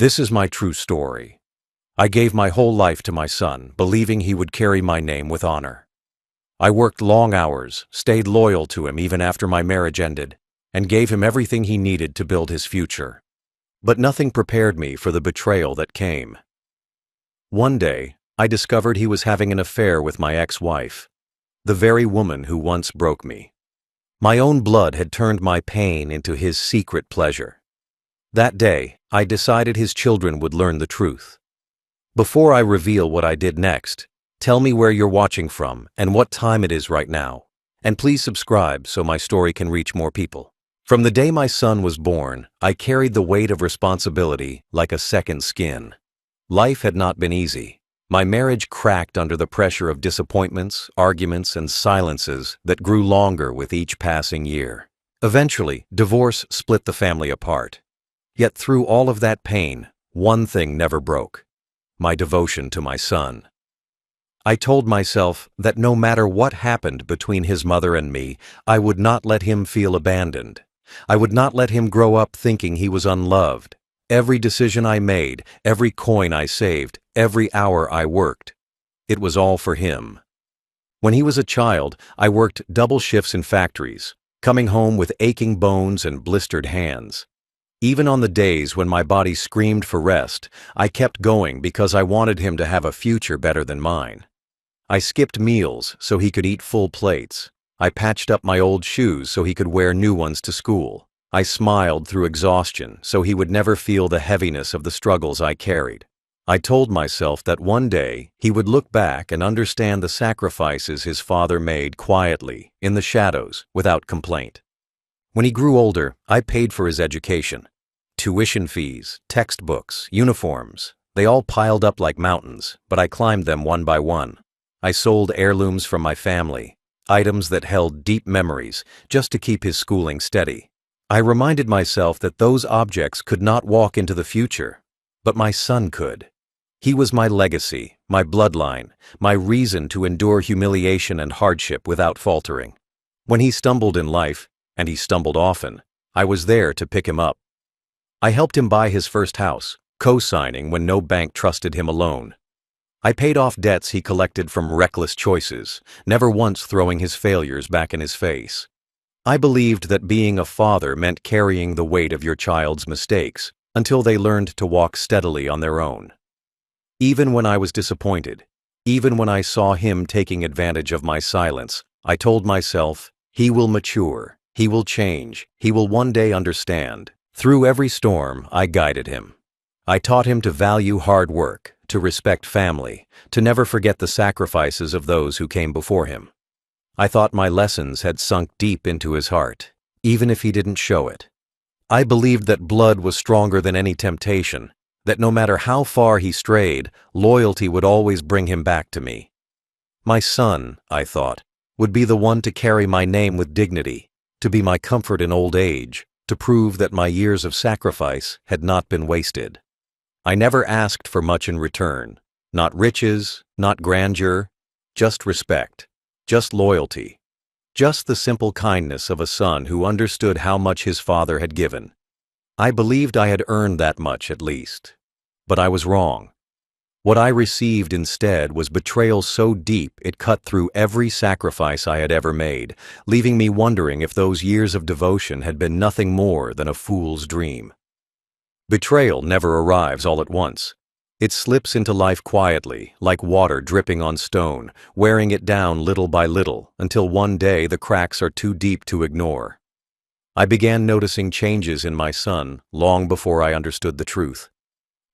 This is my true story. I gave my whole life to my son, believing he would carry my name with honor. I worked long hours, stayed loyal to him even after my marriage ended, and gave him everything he needed to build his future. But nothing prepared me for the betrayal that came. One day, I discovered he was having an affair with my ex-wife, the very woman who once broke me. My own blood had turned my pain into his secret pleasure. That day, I decided his children would learn the truth. Before I reveal what I did next, tell me where you're watching from and what time it is right now. And please subscribe so my story can reach more people. From the day my son was born, I carried the weight of responsibility like a second skin. Life had not been easy. My marriage cracked under the pressure of disappointments, arguments, and silences that grew longer with each passing year. Eventually, divorce split the family apart. Yet through all of that pain, one thing never broke: my devotion to my son. I told myself that no matter what happened between his mother and me, I would not let him feel abandoned. I would not let him grow up thinking he was unloved. Every decision I made, every coin I saved, every hour I worked, it was all for him. When he was a child, I worked double shifts in factories, coming home with aching bones and blistered hands. Even on the days when my body screamed for rest, I kept going because I wanted him to have a future better than mine. I skipped meals so he could eat full plates. I patched up my old shoes so he could wear new ones to school. I smiled through exhaustion so he would never feel the heaviness of the struggles I carried. I told myself that one day he would look back and understand the sacrifices his father made quietly, in the shadows, without complaint. When he grew older, I paid for his education. Tuition fees, textbooks, uniforms, they all piled up like mountains, but I climbed them one by one. I sold heirlooms from my family, items that held deep memories, just to keep his schooling steady. I reminded myself that those objects could not walk into the future, but my son could. He was my legacy, my bloodline, my reason to endure humiliation and hardship without faltering. When he stumbled in life, and he stumbled often, I was there to pick him up. I helped him buy his first house, co-signing when no bank trusted him alone. I paid off debts he collected from reckless choices, never once throwing his failures back in his face. I believed that being a father meant carrying the weight of your child's mistakes until they learned to walk steadily on their own. Even when I was disappointed, even when I saw him taking advantage of my silence, I told myself, he will mature, he will change, he will one day understand. Through every storm, I guided him. I taught him to value hard work, to respect family, to never forget the sacrifices of those who came before him. I thought my lessons had sunk deep into his heart, even if he didn't show it. I believed that blood was stronger than any temptation, that no matter how far he strayed, loyalty would always bring him back to me. My son, I thought, would be the one to carry my name with dignity, to be my comfort in old age, to prove that my years of sacrifice had not been wasted. I never asked for much in return, not riches, not grandeur, just respect. Just loyalty. Just the simple kindness of a son who understood how much his father had given. I believed I had earned that much at least. But I was wrong. What I received instead was betrayal so deep it cut through every sacrifice I had ever made, leaving me wondering if those years of devotion had been nothing more than a fool's dream. Betrayal never arrives all at once. It slips into life quietly, like water dripping on stone, wearing it down little by little, until one day the cracks are too deep to ignore. I began noticing changes in my son long before I understood the truth.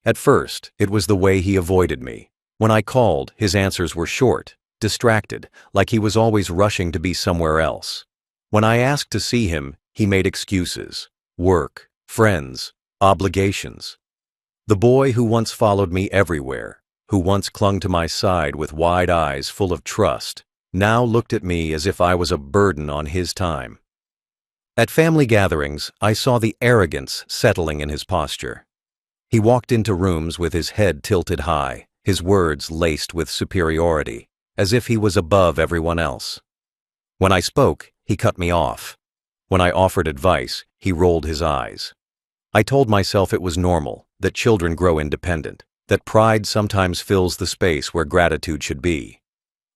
At first, it was the way he avoided me. When I called, his answers were short, distracted, like he was always rushing to be somewhere else. When I asked to see him, he made excuses: work, friends, obligations. The boy who once followed me everywhere, who once clung to my side with wide eyes full of trust, now looked at me as if I was a burden on his time. At family gatherings, I saw the arrogance settling in his posture. He walked into rooms with his head tilted high, his words laced with superiority, as if he was above everyone else. When I spoke, he cut me off. When I offered advice, he rolled his eyes. I told myself it was normal, that children grow independent, that pride sometimes fills the space where gratitude should be.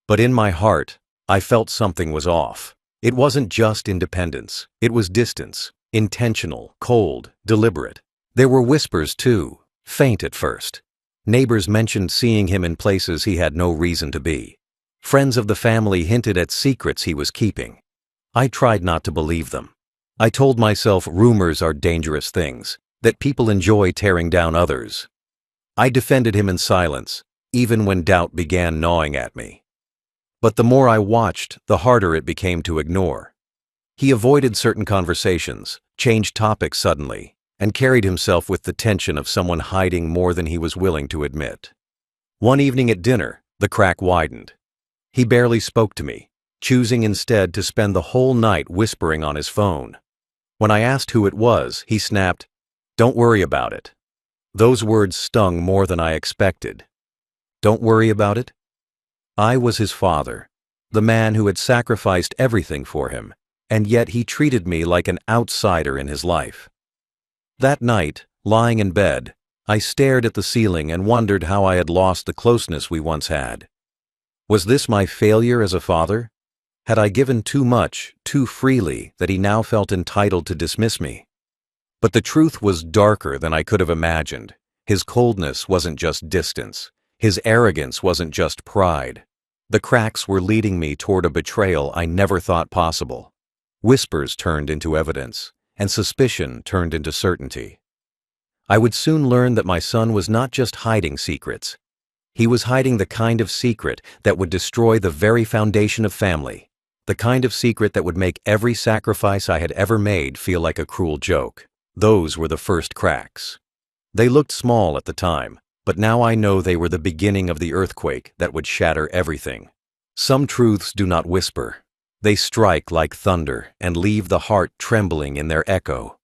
But in my heart, I felt something was off. It wasn't just independence, it was distance, intentional, cold, deliberate. There were whispers too, faint at first. Neighbors mentioned seeing him in places he had no reason to be. Friends of the family hinted at secrets he was keeping. I tried not to believe them. I told myself rumors are dangerous things, that people enjoy tearing down others. I defended him in silence, even when doubt began gnawing at me. But the more I watched, the harder it became to ignore. He avoided certain conversations, changed topics suddenly, and carried himself with the tension of someone hiding more than he was willing to admit. One evening at dinner, the crack widened. He barely spoke to me, choosing instead to spend the whole night whispering on his phone. When I asked who it was, he snapped, "Don't worry about it." Those words stung more than I expected. Don't worry about it? I was his father, the man who had sacrificed everything for him, and yet he treated me like an outsider in his life. That night, lying in bed, I stared at the ceiling and wondered how I had lost the closeness we once had. Was this my failure as a father? Had I given too much, too freely, that he now felt entitled to dismiss me? But the truth was darker than I could have imagined. His coldness wasn't just distance. His arrogance wasn't just pride. The cracks were leading me toward a betrayal I never thought possible. Whispers turned into evidence, and suspicion turned into certainty. I would soon learn that my son was not just hiding secrets. He was hiding the kind of secret that would destroy the very foundation of family, the kind of secret that would make every sacrifice I had ever made feel like a cruel joke. Those were the first cracks. They looked small at the time, but now I know they were the beginning of the earthquake that would shatter everything. Some truths do not whisper. They strike like thunder and leave the heart trembling in their echo.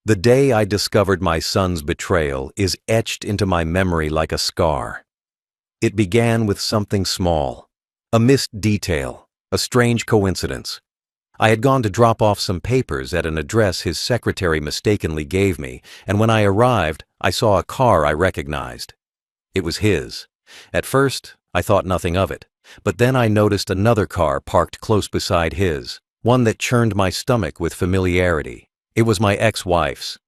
The day I discovered my son's betrayal is etched into my memory like a scar. It began with something small, a missed detail, a strange coincidence. I had gone to drop off some papers at an address his secretary mistakenly gave me, and when I arrived, I saw a car I recognized. It was his. At first, I thought nothing of it, but then I noticed another car parked close beside his, one that churned my stomach with familiarity. It was my ex-wife's.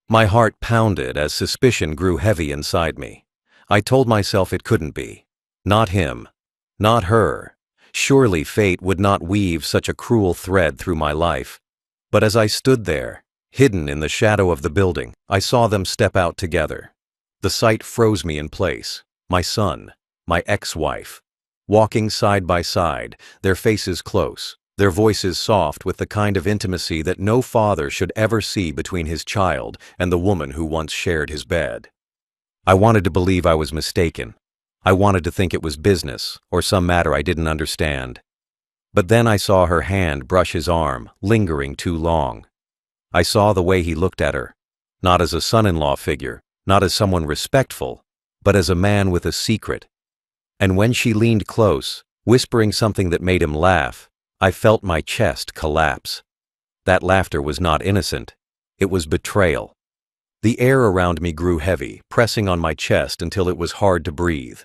My heart pounded as suspicion grew heavy inside me. I told myself it couldn't be. Not him. Not her. Surely fate would not weave such a cruel thread through my life. But as I stood there, hidden in the shadow of the building, I saw them step out together. The sight froze me in place. My son, my ex-wife, walking side by side, their faces close, their voices soft with the kind of intimacy that no father should ever see between his child and the woman who once shared his bed. I wanted to believe I was mistaken. I wanted to think it was business, or some matter I didn't understand. But then I saw her hand brush his arm, lingering too long. I saw the way he looked at her, not as a son-in-law figure, not as someone respectful, but as a man with a secret. And when she leaned close, whispering something that made him laugh, I felt my chest collapse. That laughter was not innocent. It was betrayal. The air around me grew heavy, pressing on my chest until it was hard to breathe.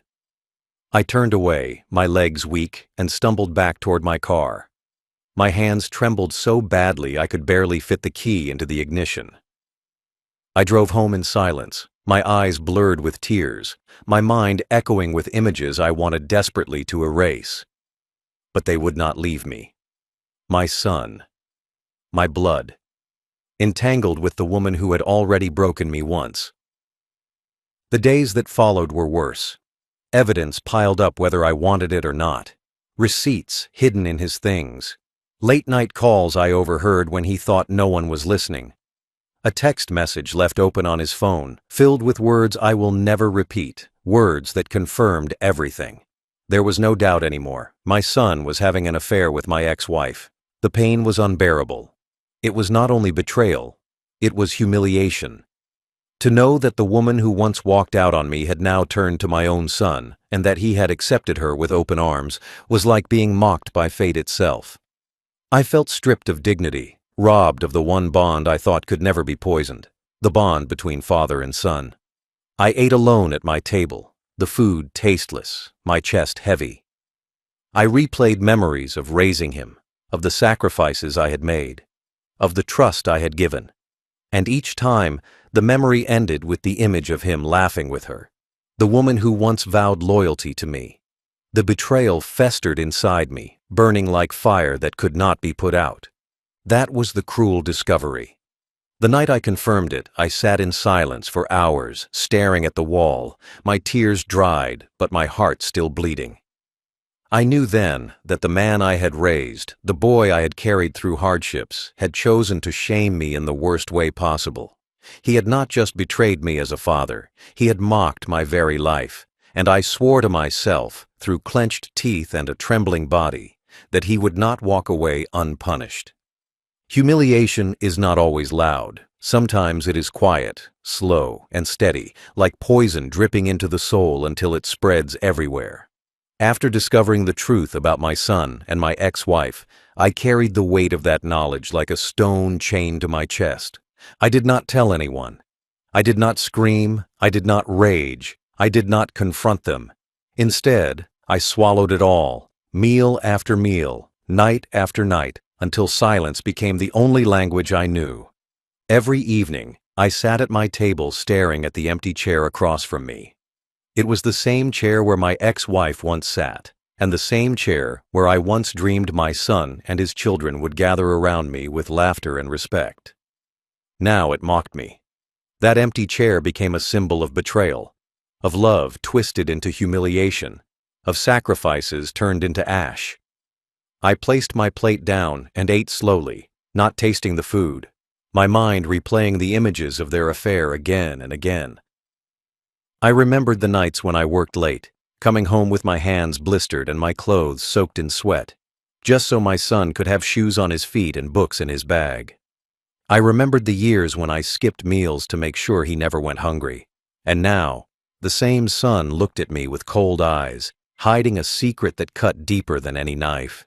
I turned away, my legs weak, and stumbled back toward my car. My hands trembled so badly I could barely fit the key into the ignition. I drove home in silence, my eyes blurred with tears, my mind echoing with images I wanted desperately to erase. But they would not leave me. My son. My blood. Entangled with the woman who had already broken me once. The days that followed were worse. Evidence piled up whether I wanted it or not. Receipts hidden in his things. Late-night calls I overheard when he thought no one was listening. A text message left open on his phone, filled with words I will never repeat, words that confirmed everything. There was no doubt anymore. My son was having an affair with my ex-wife. The pain was unbearable. It was not only betrayal, it was humiliation. To know that the woman who once walked out on me had now turned to my own son, and that he had accepted her with open arms, was like being mocked by fate itself. I felt stripped of dignity, robbed of the one bond I thought could never be poisoned. the bond between father and son. I ate alone at my table, the food tasteless, my chest heavy. I replayed memories of raising him, of the sacrifices I had made, of the trust I had given, and each time the memory ended with the image of him laughing with her, the woman who once vowed loyalty to me. The betrayal festered inside me, burning like fire that could not be put out. That was the cruel discovery. The night I confirmed it, I sat in silence for hours, staring at the wall, my tears dried, but my heart still bleeding. I knew then that the man I had raised, the boy I had carried through hardships, had chosen to shame me in the worst way possible. He had not just betrayed me as a father, he had mocked my very life, and I swore to myself, through clenched teeth and a trembling body, that he would not walk away unpunished. Humiliation is not always loud. Sometimes it is quiet, slow, and steady, like poison dripping into the soul until it spreads everywhere. After discovering the truth about my son and my ex-wife, I carried the weight of that knowledge like a stone chained to my chest. I did not tell anyone. I did not scream. I did not rage. I did not confront them. Instead, I swallowed it all, meal after meal, night after night, until silence became the only language I knew. Every evening, I sat at my table staring at the empty chair across from me. It was the same chair where my ex-wife once sat, and the same chair where I once dreamed my son and his children would gather around me with laughter and respect. Now it mocked me. That empty chair became a symbol of betrayal, of love twisted into humiliation, of sacrifices turned into ash. I placed my plate down and ate slowly, not tasting the food, my mind replaying the images of their affair again and again. I remembered the nights when I worked late, coming home with my hands blistered and my clothes soaked in sweat, just so my son could have shoes on his feet and books in his bag. I remembered the years when I skipped meals to make sure he never went hungry, and now, the same son looked at me with cold eyes, hiding a secret that cut deeper than any knife.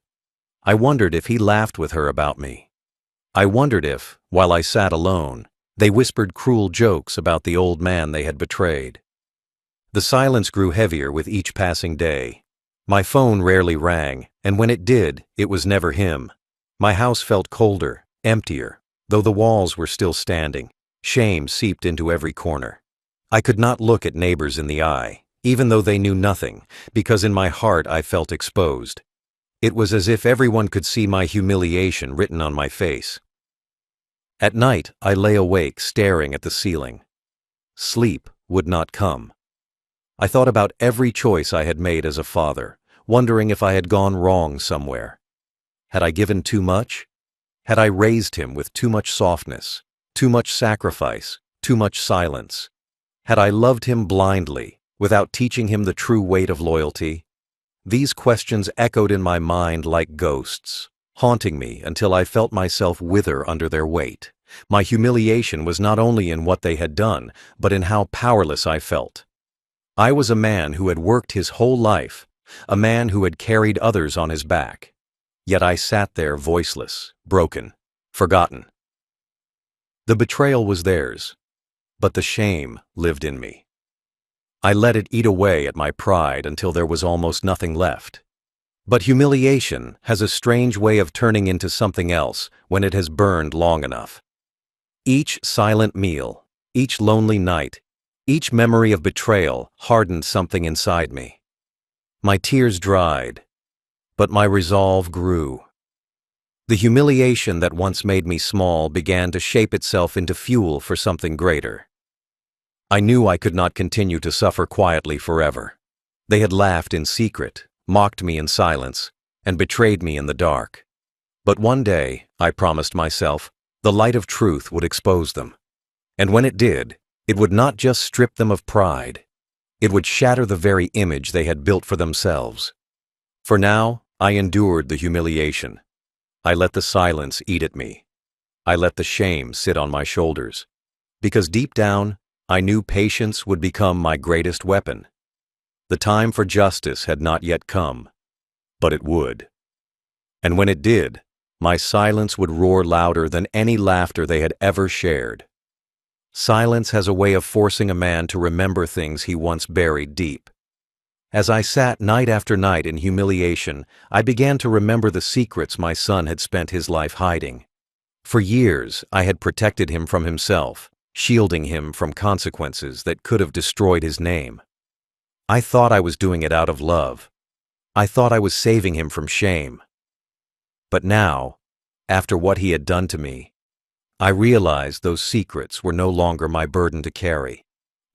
I wondered if he laughed with her about me. I wondered if, while I sat alone, they whispered cruel jokes about the old man they had betrayed. The silence grew heavier with each passing day. My phone rarely rang, and when it did, it was never him. My house felt colder, emptier, though the walls were still standing. Shame seeped into every corner. I could not look at neighbors in the eye, even though they knew nothing, because in my heart I felt exposed. It was as if everyone could see my humiliation written on my face. At night, I lay awake staring at the ceiling. Sleep would not come. I thought about every choice I had made as a father, wondering if I had gone wrong somewhere. Had I given too much? Had I raised him with too much softness, too much sacrifice, too much silence? Had I loved him blindly, without teaching him the true weight of loyalty? These questions echoed in my mind like ghosts, haunting me until I felt myself wither under their weight. My humiliation was not only in what they had done, but in how powerless I felt. I was a man who had worked his whole life, a man who had carried others on his back. Yet I sat there voiceless, broken, forgotten. The betrayal was theirs, but the shame lived in me. I let it eat away at my pride until there was almost nothing left. But humiliation has a strange way of turning into something else when it has burned long enough. Each silent meal, each lonely night, each memory of betrayal hardened something inside me. My tears dried, but my resolve grew. The humiliation that once made me small began to shape itself into fuel for something greater. I knew I could not continue to suffer quietly forever. They had laughed in secret, mocked me in silence, and betrayed me in the dark. But one day, I promised myself, the light of truth would expose them. And when it did, it would not just strip them of pride. It would shatter the very image they had built for themselves. For now, I endured the humiliation. I let the silence eat at me. I let the shame sit on my shoulders. Because deep down, I knew patience would become my greatest weapon. The time for justice had not yet come, but it would. And when it did, my silence would roar louder than any laughter they had ever shared. Silence has a way of forcing a man to remember things he once buried deep. As I sat night after night in humiliation, I began to remember the secrets my son had spent his life hiding. For years, I had protected him from himself, shielding him from consequences that could have destroyed his name. I thought I was doing it out of love. I thought I was saving him from shame. But now, after what he had done to me, I realized those secrets were no longer my burden to carry.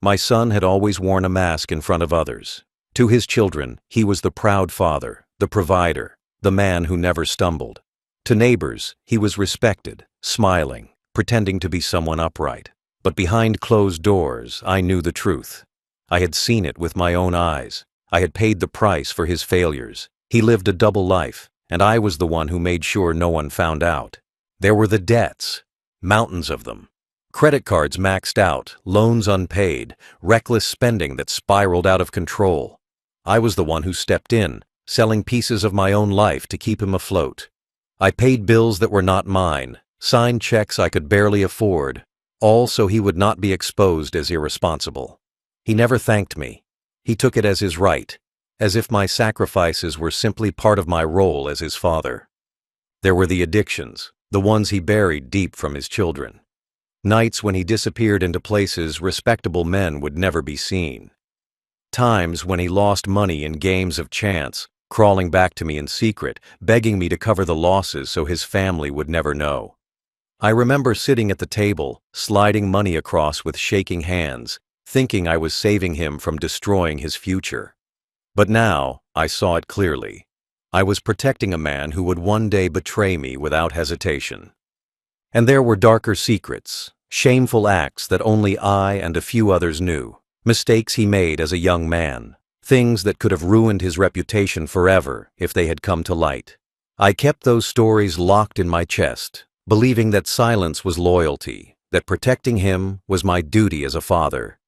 My son had always worn a mask in front of others. To his children, he was the proud father, the provider, the man who never stumbled. To neighbors, he was respected, smiling, pretending to be someone upright. But behind closed doors, I knew the truth. I had seen it with my own eyes. I had paid the price for his failures. He lived a double life, and I was the one who made sure no one found out. There were the debts, mountains of them. Credit cards maxed out, loans unpaid, reckless spending that spiraled out of control. I was the one who stepped in, selling pieces of my own life to keep him afloat. I paid bills that were not mine, signed checks I could barely afford, all so he would not be exposed as irresponsible. He never thanked me. He took it as his right, as if my sacrifices were simply part of my role as his father. There were the addictions, the ones he buried deep from his children. Nights when he disappeared into places respectable men would never be seen. Times when he lost money in games of chance, crawling back to me in secret, begging me to cover the losses so his family would never know. I remember sitting at the table, sliding money across with shaking hands, thinking I was saving him from destroying his future. But now, I saw it clearly. I was protecting a man who would one day betray me without hesitation. And there were darker secrets, shameful acts that only I and a few others knew. Mistakes he made as a young man, things that could have ruined his reputation forever if they had come to light. I kept those stories locked in my chest, believing that silence was loyalty, that protecting him was my duty as a father.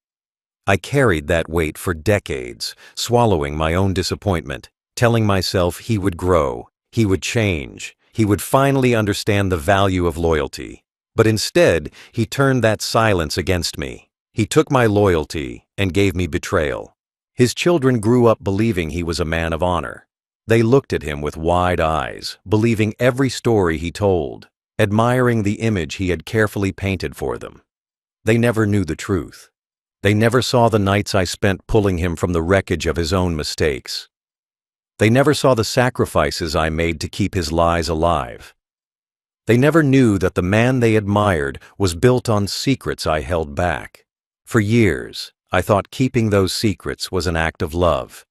I carried that weight for decades, swallowing my own disappointment, telling myself he would grow, he would change, he would finally understand the value of loyalty. But instead, he turned that silence against me. He took my loyalty and gave me betrayal. His children grew up believing he was a man of honor. They looked at him with wide eyes, believing every story he told, admiring the image he had carefully painted for them. They never knew the truth. They never saw the nights I spent pulling him from the wreckage of his own mistakes. They never saw the sacrifices I made to keep his lies alive. They never knew that the man they admired was built on secrets I held back. For years, I thought keeping those secrets was an act of love.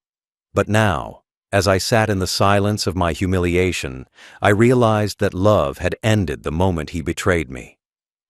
But now, as I sat in the silence of my humiliation, I realized that love had ended the moment he betrayed me.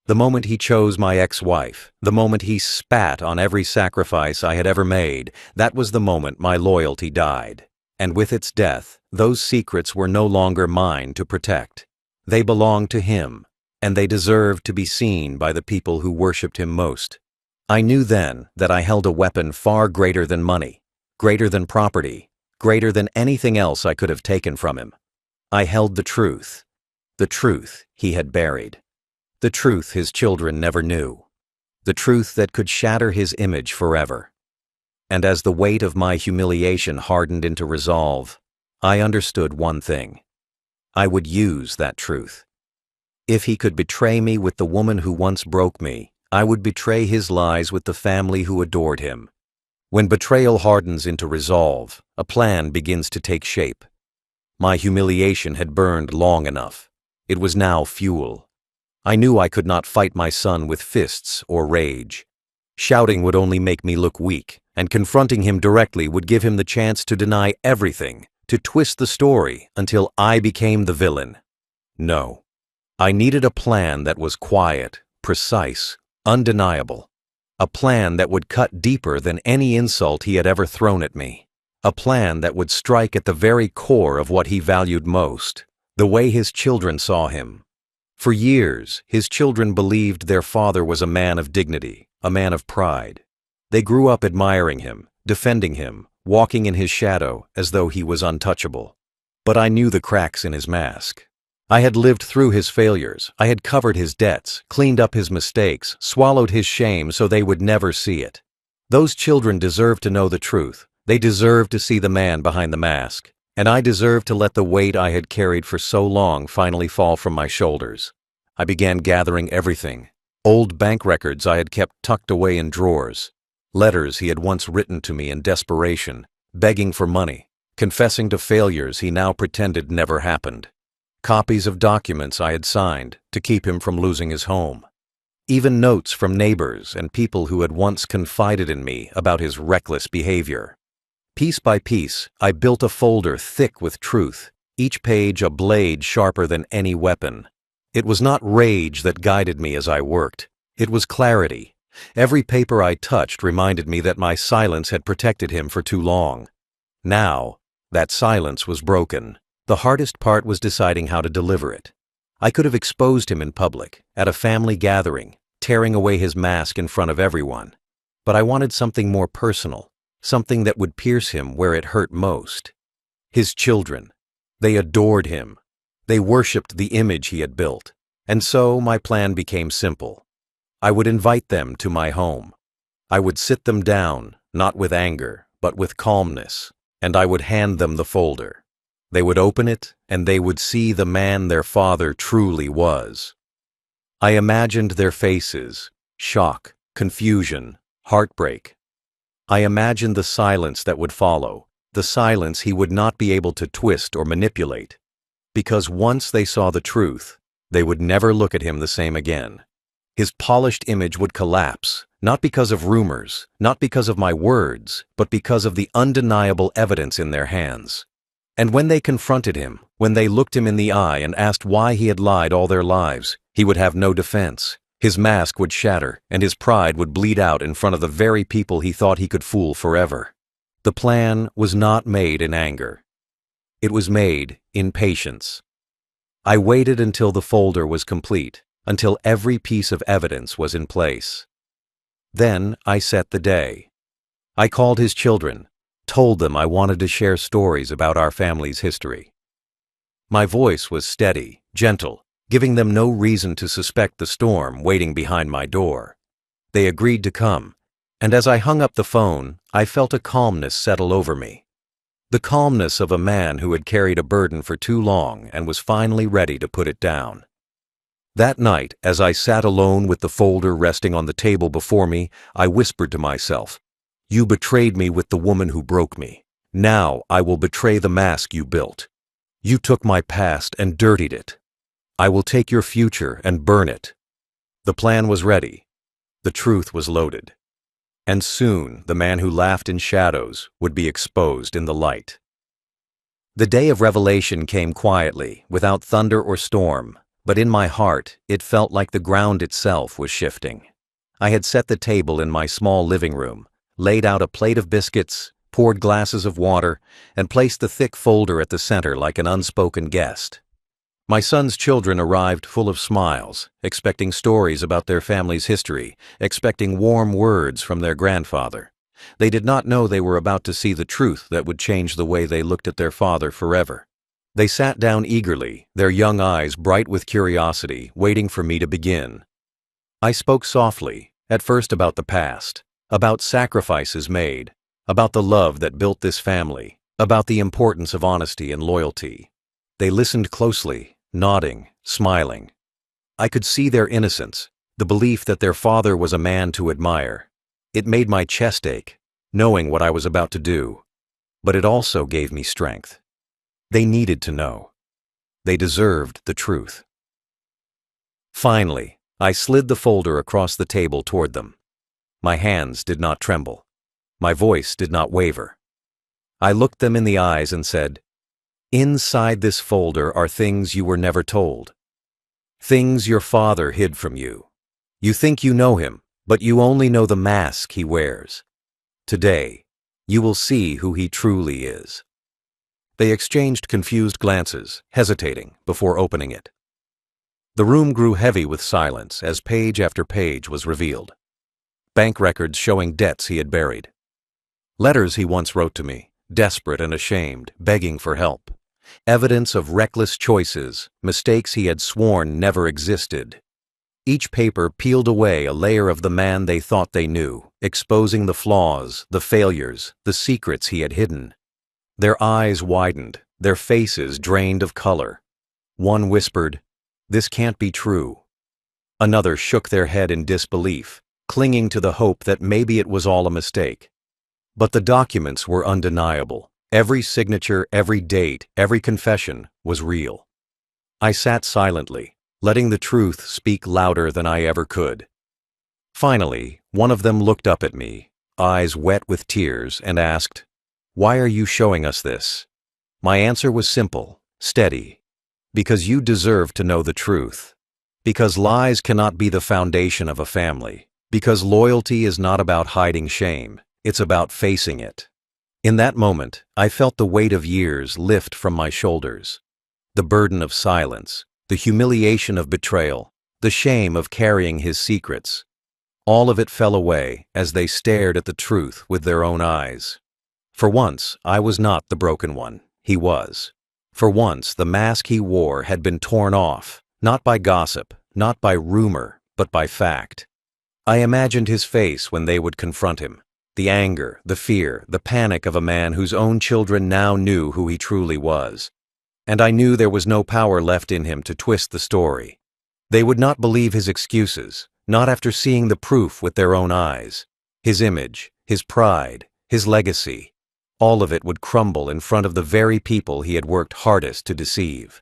The moment he chose my ex-wife, the moment he spat on every sacrifice I had ever made, that was the moment my loyalty died. And with its death, those secrets were no longer mine to protect. They belonged to him, and they deserved to be seen by the people who worshipped him most. I knew then that I held a weapon far greater than money, greater than property, greater than anything else I could have taken from him. I held the truth he had buried, the truth his children never knew, the truth that could shatter his image forever. And as the weight of my humiliation hardened into resolve, I understood one thing. I would use that truth. If he could betray me with the woman who once broke me, I would betray his lies with the family who adored him. When betrayal hardens into resolve, a plan begins to take shape. My humiliation had burned long enough. It was now fuel. I knew I could not fight my son with fists or rage. Shouting would only make me look weak, and confronting him directly would give him the chance to deny everything, to twist the story until I became the villain. No. I needed a plan that was quiet, precise, undeniable. A plan that would cut deeper than any insult he had ever thrown at me. A plan that would strike at the very core of what he valued most, the way his children saw him. For years, his children believed their father was a man of dignity, a man of pride. They grew up admiring him, defending him, walking in his shadow as though he was untouchable. But I knew the cracks in his mask. I had lived through his failures. I had covered his debts, cleaned up his mistakes, swallowed his shame so they would never see it. Those children deserved to know the truth. They deserved to see the man behind the mask. And I deserved to let the weight I had carried for so long finally fall from my shoulders. I began gathering everything. Old bank records I had kept tucked away in drawers. Letters he had once written to me in desperation, begging for money, confessing to failures he now pretended never happened. Copies of documents I had signed to keep him from losing his home. Even notes from neighbors and people who had once confided in me about his reckless behavior. Piece by piece, I built a folder thick with truth, each page a blade sharper than any weapon. It was not rage that guided me as I worked. It was clarity. Every paper I touched reminded me that my silence had protected him for too long. Now, that silence was broken. The hardest part was deciding how to deliver it. I could have exposed him in public, at a family gathering, tearing away his mask in front of everyone. But I wanted something more personal. Something that would pierce him where it hurt most. His children. They adored him. They worshipped the image he had built. And so my plan became simple. I would invite them to my home. I would sit them down, not with anger, but with calmness, and I would hand them the folder. They would open it, and they would see the man their father truly was. I imagined their faces, shock, confusion, heartbreak. I imagined the silence that would follow, the silence he would not be able to twist or manipulate. Because once they saw the truth, they would never look at him the same again. His polished image would collapse, not because of rumors, not because of my words, but because of the undeniable evidence in their hands. And when they confronted him, when they looked him in the eye and asked why he had lied all their lives, he would have no defense. His mask would shatter, and his pride would bleed out in front of the very people he thought he could fool forever. The plan was not made in anger. It was made in patience. I waited until the folder was complete, until every piece of evidence was in place. Then I set the day. I called his children, told them I wanted to share stories about our family's history. My voice was steady, gentle, giving them no reason to suspect the storm waiting behind my door. They agreed to come, and as I hung up the phone, I felt a calmness settle over me. The calmness of a man who had carried a burden for too long and was finally ready to put it down. That night, as I sat alone with the folder resting on the table before me, I whispered to myself, "You betrayed me with the woman who broke me. Now I will betray the mask you built. You took my past and dirtied it. I will take your future and burn it." The plan was ready. The truth was loaded. And soon the man who laughed in shadows would be exposed in the light. The day of revelation came quietly, without thunder or storm, but in my heart it felt like the ground itself was shifting. I had set the table in my small living room, laid out a plate of biscuits, poured glasses of water, and placed the thick folder at the center like an unspoken guest. My son's children arrived full of smiles, expecting stories about their family's history, expecting warm words from their grandfather. They did not know they were about to see the truth that would change the way they looked at their father forever. They sat down eagerly, their young eyes bright with curiosity, waiting for me to begin. I spoke softly, at first about the past, about sacrifices made, about the love that built this family, about the importance of honesty and loyalty. They listened closely, nodding, smiling. I could see their innocence, the belief that their father was a man to admire. It made my chest ache, knowing what I was about to do, but it also gave me strength. They needed to know. They deserved the truth. Finally, I slid the folder across the table toward them. My hands did not tremble. My voice did not waver. I looked them in the eyes and said, "Inside this folder are things you were never told. Things your father hid from you. You think you know him, but you only know the mask he wears. Today, you will see who he truly is." They exchanged confused glances, hesitating before opening it. The room grew heavy with silence as page after page was revealed. Bank records showing debts he had buried. Letters he once wrote to me, desperate and ashamed, begging for help. evidence of reckless choices, mistakes he had sworn never existed. Each paper peeled away a layer of the man they thought they knew, exposing the flaws, the failures, the secrets he had hidden. Their eyes widened, their faces drained of color. One whispered, "This can't be true." Another shook their head in disbelief, clinging to the hope that maybe it was all a mistake. But the documents were undeniable. Every signature, every date, every confession was real. I sat silently, letting the truth speak louder than I ever could. Finally, one of them looked up at me, eyes wet with tears, and asked, "Why are you showing us this?" My answer was simple, steady. Because you deserve to know the truth. Because lies cannot be the foundation of a family. Because loyalty is not about hiding shame, it's about facing it. In that moment, I felt the weight of years lift from my shoulders. The burden of silence, the humiliation of betrayal, the shame of carrying his secrets. All of it fell away as they stared at the truth with their own eyes. For once, I was not the broken one. He was. For once, the mask he wore had been torn off, not by gossip, not by rumor, but by fact. I imagined his face when they would confront him. The anger, the fear, the panic of a man whose own children now knew who he truly was. And I knew there was no power left in him to twist the story. They would not believe his excuses, not after seeing the proof with their own eyes. His image, his pride, his legacy, all of it would crumble in front of the very people he had worked hardest to deceive.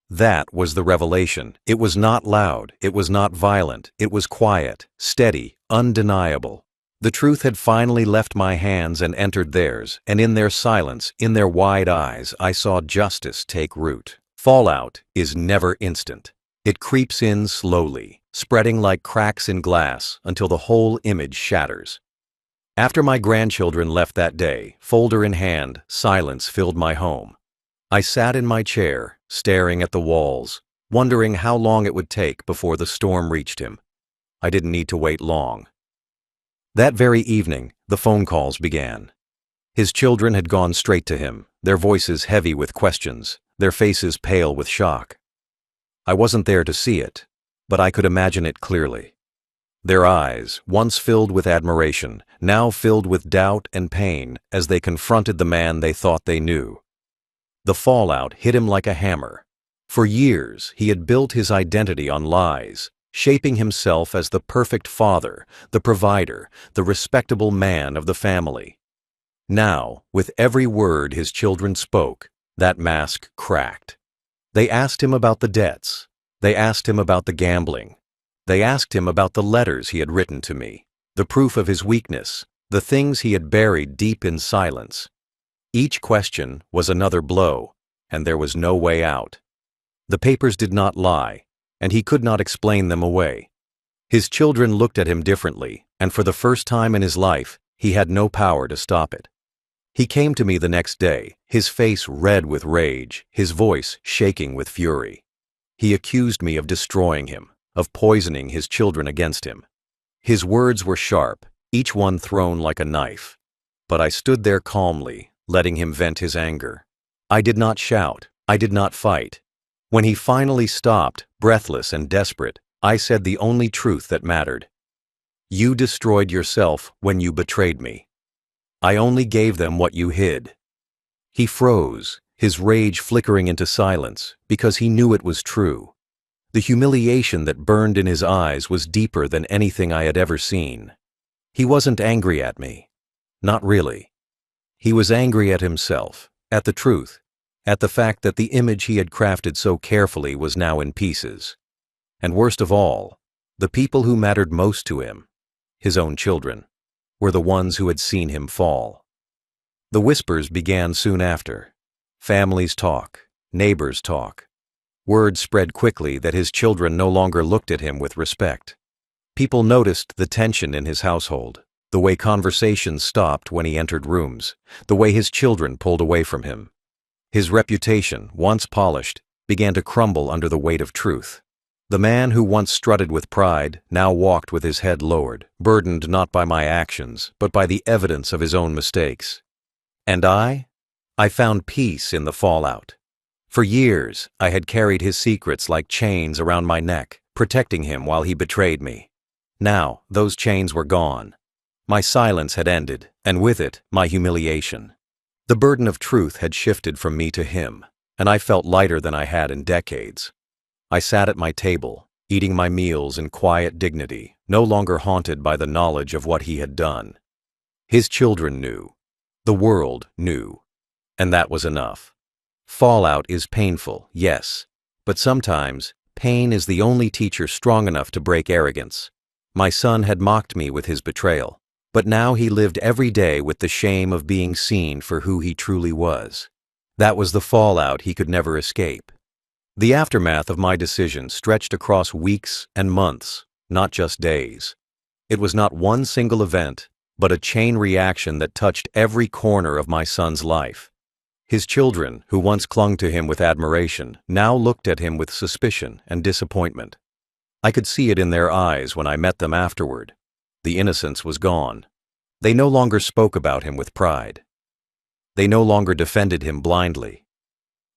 That was the revelation. It was not loud, it was not violent, it was quiet, steady, undeniable. The truth had finally left my hands and entered theirs, and in their silence, in their wide eyes, I saw justice take root. Fallout is never instant. It creeps in slowly, spreading like cracks in glass until the whole image shatters. After my grandchildren left that day, folder in hand, silence filled my home. I sat in my chair, staring at the walls, wondering how long it would take before the storm reached him. I didn't need to wait long. That very evening, the phone calls began. His children had gone straight to him, their voices heavy with questions, their faces pale with shock. I wasn't there to see it, but I could imagine it clearly. Their eyes, once filled with admiration, now filled with doubt and pain as they confronted the man they thought they knew. The fallout hit him like a hammer. For years, he had built his identity on lies, shaping himself as the perfect father, the provider, the respectable man of the family. Now, with every word his children spoke, that mask cracked. They asked him about the debts. They asked him about the gambling. They asked him about the letters he had written to me, the proof of his weakness, the things he had buried deep in silence. Each question was another blow, and there was no way out. The papers did not lie, and he could not explain them away. His children looked at him differently, and for the first time in his life, he had no power to stop it. He came to me the next day, his face red with rage, his voice shaking with fury. He accused me of destroying him, of poisoning his children against him. His words were sharp, each one thrown like a knife. But I stood there calmly, letting him vent his anger. I did not shout, I did not fight. When he finally stopped, breathless and desperate, I said the only truth that mattered. You destroyed yourself when you betrayed me. I only gave them what you hid. He froze, his rage flickering into silence, because he knew it was true. The humiliation that burned in his eyes was deeper than anything I had ever seen. He wasn't angry at me. Not really. He was angry at himself, at the truth, at the fact that the image he had crafted so carefully was now in pieces. And worst of all, the people who mattered most to him, his own children, were the ones who had seen him fall. The whispers began soon after. Families talk, neighbors talk. Word spread quickly that his children no longer looked at him with respect. People noticed the tension in his household, the way conversations stopped when he entered rooms, the way his children pulled away from him. His reputation, once polished, began to crumble under the weight of truth. The man who once strutted with pride now walked with his head lowered, burdened not by my actions, but by the evidence of his own mistakes. And I found peace in the fallout. For years, I had carried his secrets like chains around my neck, protecting him while he betrayed me. Now, those chains were gone. My silence had ended, and with it, my humiliation. The burden of truth had shifted from me to him, and I felt lighter than I had in decades. I sat at my table, eating my meals in quiet dignity, no longer haunted by the knowledge of what he had done. His children knew. The world knew. And that was enough. Fallout is painful, yes, but sometimes pain is the only teacher strong enough to break arrogance. My son had mocked me with his betrayal, but now he lived every day with the shame of being seen for who he truly was. That was the fallout he could never escape. The aftermath of my decision stretched across weeks and months, not just days. It was not one single event, but a chain reaction that touched every corner of my son's life. His children, who once clung to him with admiration, now looked at him with suspicion and disappointment. I could see it in their eyes when I met them afterward. The innocence was gone. They no longer spoke about him with pride. They no longer defended him blindly.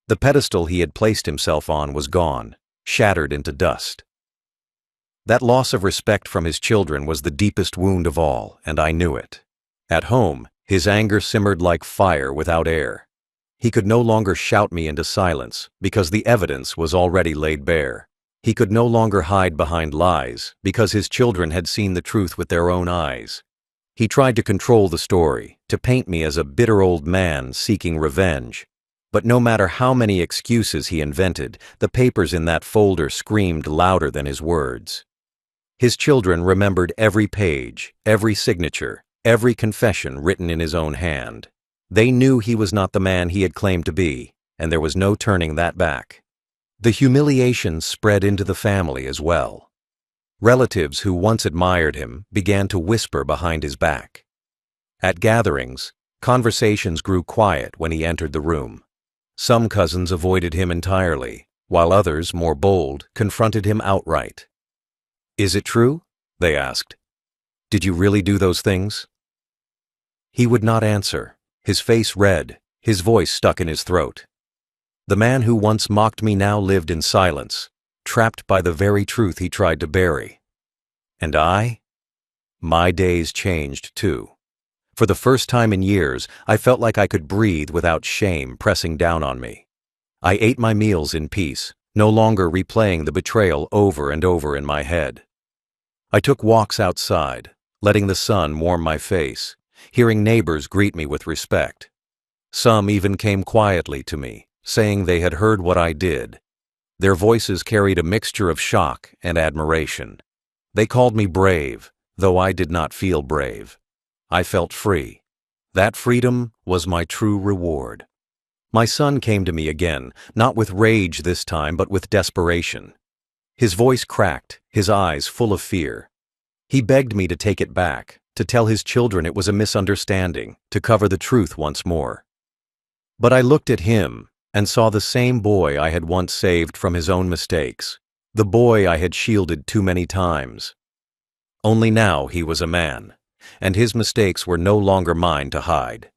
The pedestal he had placed himself on was gone, shattered into dust. That loss of respect from his children was the deepest wound of all, and I knew it. At home, his anger simmered like fire without air. He could no longer shout me into silence because the evidence was already laid bare. He could no longer hide behind lies because his children had seen the truth with their own eyes. He tried to control the story, to paint me as a bitter old man seeking revenge. But no matter how many excuses he invented, the papers in that folder screamed louder than his words. His children remembered every page, every signature, every confession written in his own hand. They knew he was not the man he had claimed to be, and there was no turning that back. The humiliation spread into the family as well. Relatives who once admired him began to whisper behind his back. At gatherings, conversations grew quiet when he entered the room. Some cousins avoided him entirely, while others, more bold, confronted him outright. "Is it true?" they asked. "Did you really do those things?" He would not answer, his face red, his voice stuck in his throat. The man who once mocked me now lived in silence, trapped by the very truth he tried to bury. And I? My days changed too. For the first time in years, I felt like I could breathe without shame pressing down on me. I ate my meals in peace, no longer replaying the betrayal over and over in my head. I took walks outside, letting the sun warm my face, hearing neighbors greet me with respect. Some even came quietly to me, saying they had heard what I did. Their voices carried a mixture of shock and admiration. They called me brave, though I did not feel brave. I felt free. That freedom was my true reward. My son came to me again, not with rage this time, but with desperation. His voice cracked, his eyes full of fear. He begged me to take it back, to tell his children it was a misunderstanding, to cover the truth once more. But I looked at him and saw the same boy I had once saved from his own mistakes, the boy I had shielded too many times. Only now he was a man, and his mistakes were no longer mine to hide.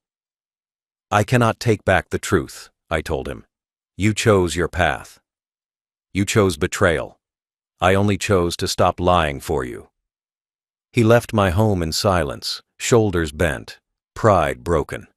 "I cannot take back the truth," I told him. "You chose your path. You chose betrayal. I only chose to stop lying for you." He left my home in silence, shoulders bent, pride broken.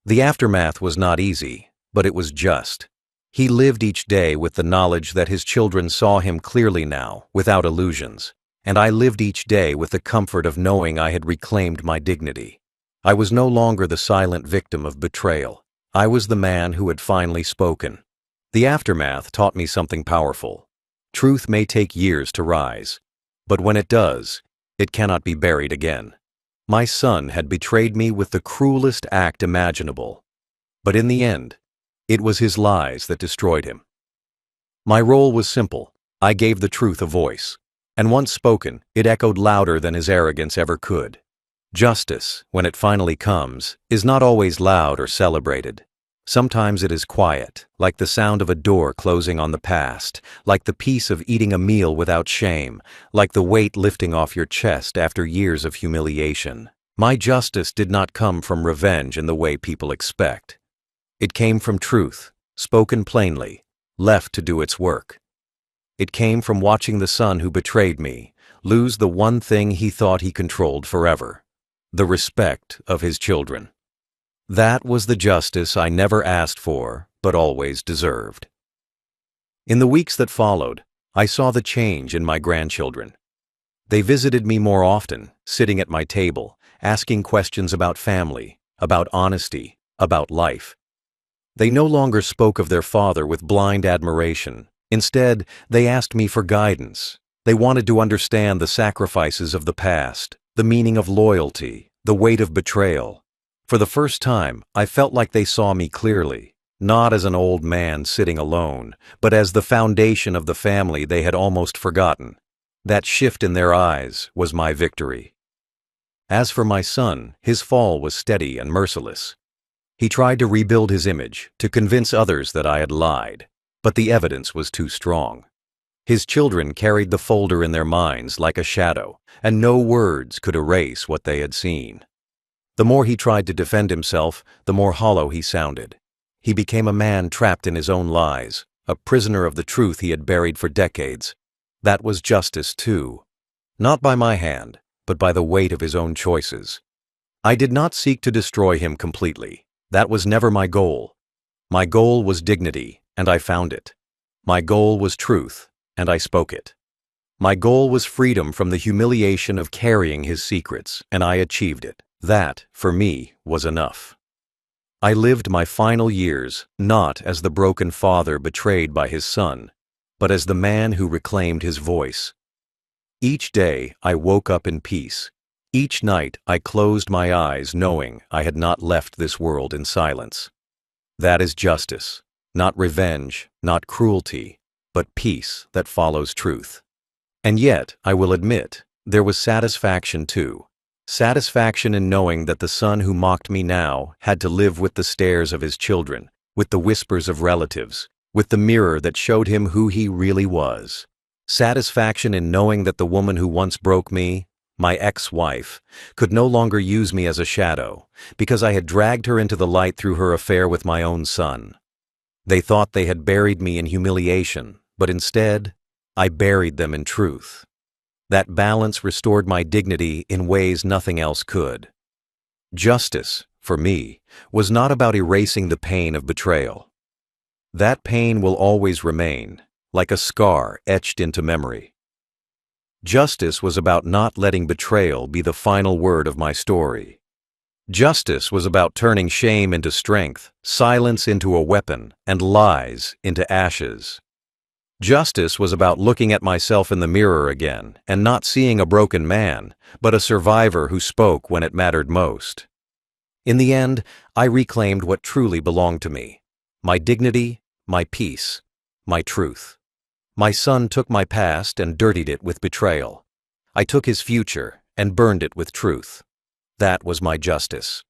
The aftermath was not easy, but it was just. He lived each day with the knowledge that his children saw him clearly now, without illusions, and I lived each day with the comfort of knowing I had reclaimed my dignity. I was no longer the silent victim of betrayal. I was the man who had finally spoken. The aftermath taught me something powerful. Truth may take years to rise, but when it does, it cannot be buried again. My son had betrayed me with the cruelest act imaginable, but in the end, it was his lies that destroyed him. My role was simple. I gave the truth a voice, and once spoken, it echoed louder than his arrogance ever could. Justice, when it finally comes, is not always loud or celebrated. Sometimes it is quiet, like the sound of a door closing on the past, like the peace of eating a meal without shame, like the weight lifting off your chest after years of humiliation. My justice did not come from revenge in the way people expect. It came from truth, spoken plainly, left to do its work. It came from watching the son who betrayed me lose the one thing he thought he controlled forever: the respect of his children. That was the justice I never asked for, but always deserved. In the weeks that followed, I saw the change in my grandchildren. They visited me more often, sitting at my table, asking questions about family, about honesty, about life. They no longer spoke of their father with blind admiration. Instead, they asked me for guidance. They wanted to understand the sacrifices of the past, the meaning of loyalty, the weight of betrayal. For the first time, I felt like they saw me clearly, not as an old man sitting alone, but as the foundation of the family they had almost forgotten. That shift in their eyes was my victory. As for my son, his fall was steady and merciless. He tried to rebuild his image, to convince others that I had lied, but the evidence was too strong. His children carried the folder in their minds like a shadow, and no words could erase what they had seen. The more he tried to defend himself, the more hollow he sounded. He became a man trapped in his own lies, a prisoner of the truth he had buried for decades. That was justice, too. Not by my hand, but by the weight of his own choices. I did not seek to destroy him completely. That was never my goal. My goal was dignity, and I found it. My goal was truth, and I spoke it. My goal was freedom from the humiliation of carrying his secrets, and I achieved it. That, for me, was enough. I lived my final years not as the broken father betrayed by his son, but as the man who reclaimed his voice. Each day I woke up in peace. Each night I closed my eyes knowing I had not left this world in silence. That is justice, not revenge, not cruelty, but peace that follows truth. And yet, I will admit, there was satisfaction too. Satisfaction in knowing that the son who mocked me now had to live with the stares of his children, with the whispers of relatives, with the mirror that showed him who he really was. Satisfaction in knowing that the woman who once broke me, my ex-wife, could no longer use me as a shadow, because I had dragged her into the light through her affair with my own son. They thought they had buried me in humiliation, but instead, I buried them in truth. That balance restored my dignity in ways nothing else could. Justice, for me, was not about erasing the pain of betrayal. That pain will always remain, like a scar etched into memory. Justice was about not letting betrayal be the final word of my story. Justice was about turning shame into strength, silence into a weapon, and lies into ashes. Justice was about looking at myself in the mirror again and not seeing a broken man, but a survivor who spoke when it mattered most. In the end, I reclaimed what truly belonged to me: my dignity, my peace, my truth. My son took my past and dirtied it with betrayal. I took his future and burned it with truth. That was my justice.